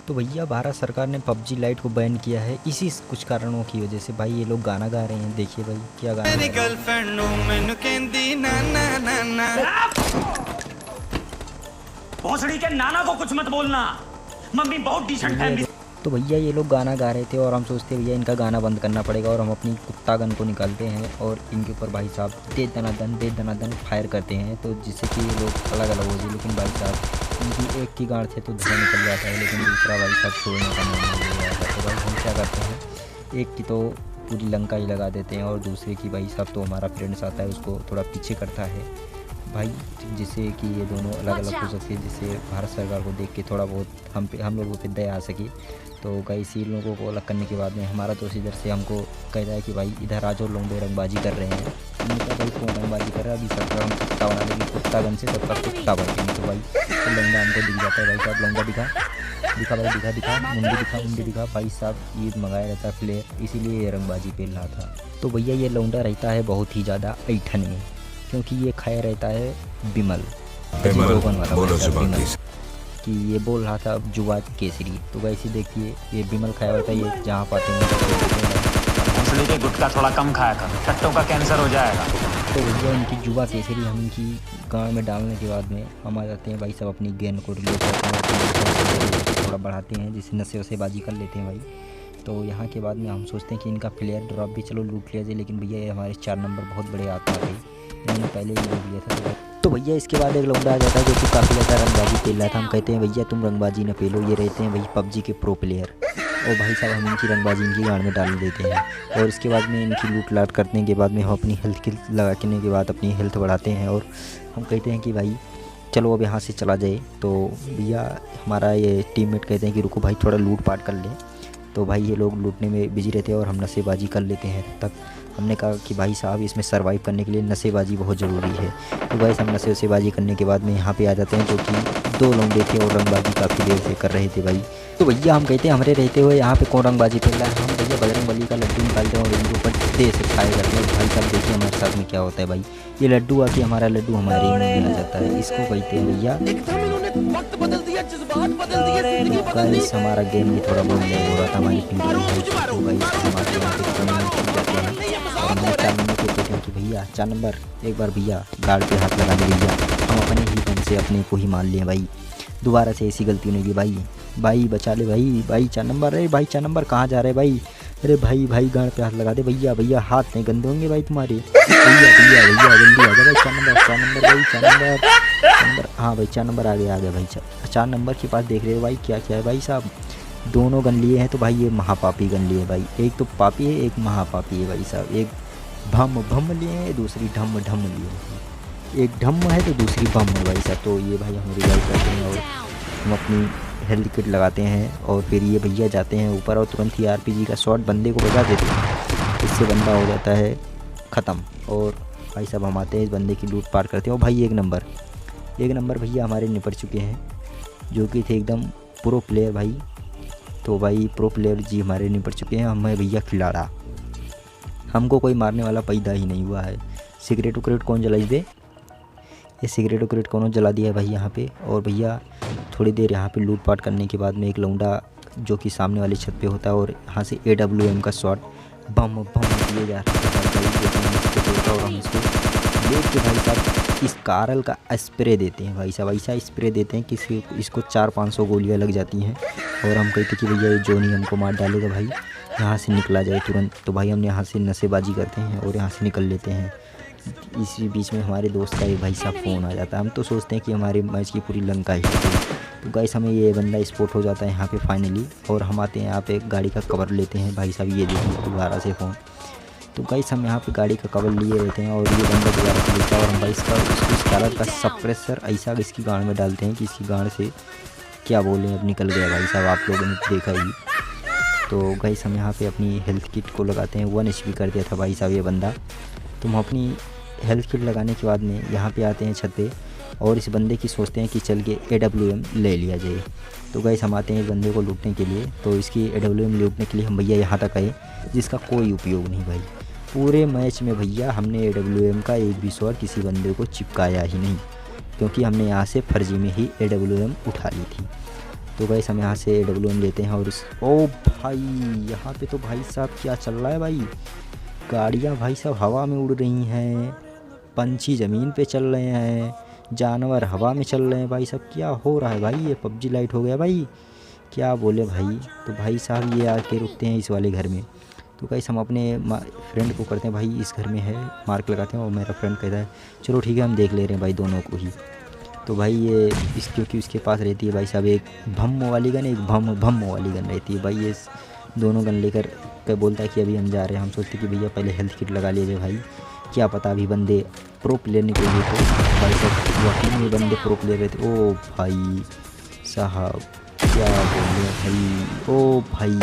तो भैया भारत सरकार ने पबजी लाइट को बैन किया है इसी कुछ कारणों की वजह से। भाई ये लोग गाना गा रहे हैं, देखिए भाई क्या गाना गा रहे हैं। गर्लफ्रेंड मैनू कहंदी ना ना ना ना। भोसड़ी के नाना को कुछ मत बोलना, मम्मी बहुत डिसेंट फैमिली। तो भैया ये लोग गाना गा रहे थे और हम सोचते भैया इनका गाना बंद करना पड़ेगा और हम अपनी कुत्ता गन को निकालते हैं और इनके ऊपर भाई साहब दे दनादन फायर करते हैं, तो जिससे कि ये लोग अलग अलग हो जाए। लेकिन भाई साहब इनकी एक की गांड से तो धुआं निकल जाता है, लेकिन दूसरा भाई साहब छोड़ने का नाम नहीं ले जाता। तो भाई हम क्या करते हैं, एक की तो पूरी लंका ही लगा देते हैं और दूसरे की भाई साहब तो हमारा फ्रेंड्स आता है उसको थोड़ा पीछे करता है भाई, जिससे कि ये दोनों अलग अलग हो सकते हैं, जिससे भारत सरकार को देख के थोड़ा बहुत हम लोगों पे दया आ सके। तो कई इसी लोगों को अलग करने के बाद में हमारा दोस्त इधर से हमको कहता है कि भाई इधर आज और लोग रंगबाजी कर रहे हैं। हमने कहा भाई कौन रंगबाजी कर रहा है, अभी सरकार हम कुत्ता बना देंगे, कुत्ता गन से सबका कुत्ता भर देंगे। तो भाई तो लौंडा हमको दिख जाता है, भाई साहब लौंडा दिखा भाई मुंडी दिखा भाई साहब ईद मंगाया रहता है फ्लेयर, इसीलिए ये रंगबाजी पेल रहा था। तो भैया ये लौंडा रहता है बहुत ही ज़्यादा ऐठन में, क्योंकि ये खाया रहता है बिमल वाला कि ये बोल रहा था जुआ केसरी। तो वैसे देखिए ये बिमल खाया होता है, ये जहाँ पाते हैं भोसड़ी के गुटखा थोड़ा कम खाया कर, टट्टों का कैंसर हो जाएगा। तो भैया इनकी जुआ केसरी हम इनकी गाँव में डालने के बाद में हम आ जाते हैं भाई सब अपनी गेंद को रिलीज करते हैं, थोड़ा बढ़ाते हैं जिससे नशे वसेबाजी कर लेते हैं भाई। तो यहाँ के बाद में हम सोचते हैं कि इनका प्लेयर ड्रॉप भी चलो लूट लिया जाए, लेकिन भैया ये हमारे 4 नंबर बहुत बड़े आते हैं भाई, इन्होंने पहले ही लूट लिया था। तो भैया इसके बाद एक लौंडा आ जाता है जो कि काफ़ी ज़्यादा रंगबाजी पेल रहा था। हम कहते हैं भैया तुम रंगबाजी न पेलो, ये रहते हैं भाई पबजी के प्रो प्लेयर, और भाई साहब हम इनकी रंगबाजी इनकी गाड़ में डाल देते हैं और इसके बाद में इनकी लूट लाट करने के बाद में हम अपनी हेल्थ किट लगाने के बाद अपनी हेल्थ बढ़ाते हैं और हम कहते हैं कि भाई चलो अब यहाँ से चला जाए। तो भैया हमारा ये टीममेट कहते हैं कि रुको भाई थोड़ा लूट पाट कर लें। तो भाई ये लोग लूटने में बिजी रहते हैं और हम नशेबाजी कर लेते हैं। तब हमने कहा कि भाई साहब इसमें सर्वाइव करने के लिए नशेबाजी बहुत ज़रूरी है। तो भाई हम नशे वशेबाजी करने के बाद में यहाँ पे आ जाते हैं, जो कि 2 लौंडे थे और रंगबाजी काफ़ी देर से कर रहे थे भाई। तो भैया हम कहते हैं हमारे रहते हुए यहाँ पे कौन रंगबाजी कर रहा है, हम भैया बजरंग बली का लड्डू निकालते हैं और इनके ऊपर देर से खाए करते हैं। भाई साहब देखिए हमारे साथ में क्या होता है भाई, ये लड्डू आके हमारा लड्डू हमारे मुँह में आ जाता है, इसको कहते हैं भैया गाइस। हमारा गेम भी थोड़ा बहुत लैग हो रहा था, हमारी टीम और हमारे 4 नंबर के कहते हैं कि भैया 4 नंबर एक बार भैया गार्ड पे हाथ लगा दे भैया, हम अपने ही गन से अपने को ही मान लिए भाई, दोबारा से ऐसी गलती नहीं की भाई बचा ले भाई 4 नंबर। अरे भाई 4 नंबर कहाँ जा रहे भाई, अरे भाई गार्ड पे हाथ लगा दे भैया हाथ नहीं गंदे होंगे भाई तुम्हारे, भैया जल्दी आ जा भाई 4 नंबर भाई 4 नंबर हाँ भाई 4 नंबर आ गया भाई 4 नंबर के पास देख रहे हो भाई क्या है भाई साहब, दोनों गन लिए हैं। तो भाई ये महापापी गन लिए भाई, एक तो पापी है एक महापापी है भाई साहब, एक भम लिए हैं दूसरी ढम लिए हैं, एक ढम है तो दूसरी बम है भाई साहब। तो ये भाई हम रिवाइव करते हैं और हम अपनी हेल्थ किट लगाते हैं और फिर ये भैया जाते हैं ऊपर और तुरंत ही RPG का शॉट बंदे को बजा देते हैं, इससे बंदा हो जाता है ख़त्म। और भाई साहब हम आते हैं इस बंदे की लूट पाट करते हैं और भाई एक नंबर भैया हमारे निपट चुके हैं, जो कि थे एकदम प्रो प्लेयर भाई। तो भाई प्रो प्लेयर जी हमारे निपट चुके हैं, हमें भैया खिलाड़ा, हमको कोई मारने वाला पैदा ही नहीं हुआ है। सिगरेट उगरेट कौन जलाई दे, ये सिगरेट उगरेट कौन जला दिया है भाई यहाँ पे। और भैया थोड़ी देर यहाँ पे लूट पाट करने के बाद में एक लौंडा जो कि सामने वाली छत पे होता है और यहाँ से AWM का शॉट बम दिए जा रहा है और हम इसको देख के भाई साहब इस कारल का स्प्रे देते हैं भाई साहब, ऐसा स्प्रे देते हैं कि इसको 400-500 गोलियाँ लग जाती हैं और हम कहते कि भैया ये जोनी हमको मार डालेगा भाई, यहाँ से निकला जाए तुरंत। तो भाई हम यहाँ से नशेबाजी करते हैं और यहाँ से निकल लेते हैं। इसी बीच में हमारे दोस्त का एक भाई साहब फ़ोन आ जाता है, हम तो सोचते हैं कि हमारे मैच की पूरी लंका ही है। तो गाइस हमें ये बंदा स्पॉट हो जाता है यहाँ पे फाइनली और हम आते हैं यहाँ पे गाड़ी का कवर लेते हैं भाई साहब, ये देखिए दोबारा से फ़ोन। तो गाइस हम यहाँ पे गाड़ी का कवर लिए रहते हैं और ये बंदा दोबारा से लेता है और हम भाई इस कार का सप्रेसर ऐसा इसकी गाड़ में डालते हैं कि इसकी गाड़ से क्या बोलें अब निकल गया भाई साहब, आप लोगों ने देखा ही। तो गाइस हम यहाँ पे अपनी हेल्थ किट को लगाते हैं, 1 HP कर दिया था भाई साहब ये बंदा। तो हम अपनी हेल्थ किट लगाने के बाद में यहाँ पे आते हैं छत पे और इस बंदे की सोचते हैं कि चल के AWM ले लिया जाए। तो गाइस हम आते हैं इस बंदे को लूटने के लिए, तो इसकी AWM लूटने के लिए हम भैया यहाँ तक आए जिसका कोई उपयोग नहीं भाई, पूरे मैच में भैया हमने AWM का एक भी शॉट किसी बंदे को चिपकाया ही नहीं, क्योंकि हमने यहाँ से फर्जी में ही AWM उठा ली थी। तो गाइस हम यहाँ से AWM लेते हैं और ओ भाई यहाँ पे तो भाई साहब क्या चल रहा है भाई, गाड़ियाँ भाई साहब हवा में उड़ रही हैं, पंछी ज़मीन पे चल रहे हैं, जानवर हवा में चल रहे हैं भाई साहब, क्या हो रहा है भाई, ये PUBG लाइट हो गया भाई, क्या बोले भाई। तो भाई साहब ये आके रुकते हैं इस वाले घर में। तो गाइस हम अपने फ्रेंड को करते हैं भाई इस घर में है, मार्क लगाते हैं और मेरा फ्रेंड कहता है चलो ठीक है हम देख ले रहे हैं भाई दोनों को ही। तो भाई ये क्योंकि उसके पास रहती है भाई साहब एक भम्म वाली गन, एक भम्म वाली गन रहती है भाई, ये दोनों गन लेकर के बोलता है कि अभी हम जा रहे हैं। हम सोचते कि भैया पहले हेल्थ किट लगा लीजिए भाई, क्या पता अभी बंदे प्रो प्लेयर निकल गए तो भाई साहब वाकई में बंदे प्रो प्लेयर रहते। ओ भाई साहब क्या बोले भाई, ओ भाई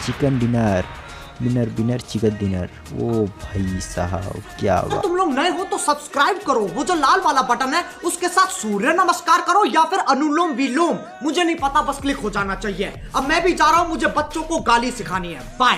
chicken dinner winner chicken dinner, ओ भाई साहब क्या हुआ। तुम लोग नए हो तो सब्सक्राइब करो, वो जो लाल वाला बटन है उसके साथ सूर्य नमस्कार करो या फिर अनुलोम विलोम, मुझे नहीं पता, बस क्लिक हो जाना चाहिए। अब मैं भी जा रहा हूँ, मुझे बच्चों को गाली सिखानी है। बाय।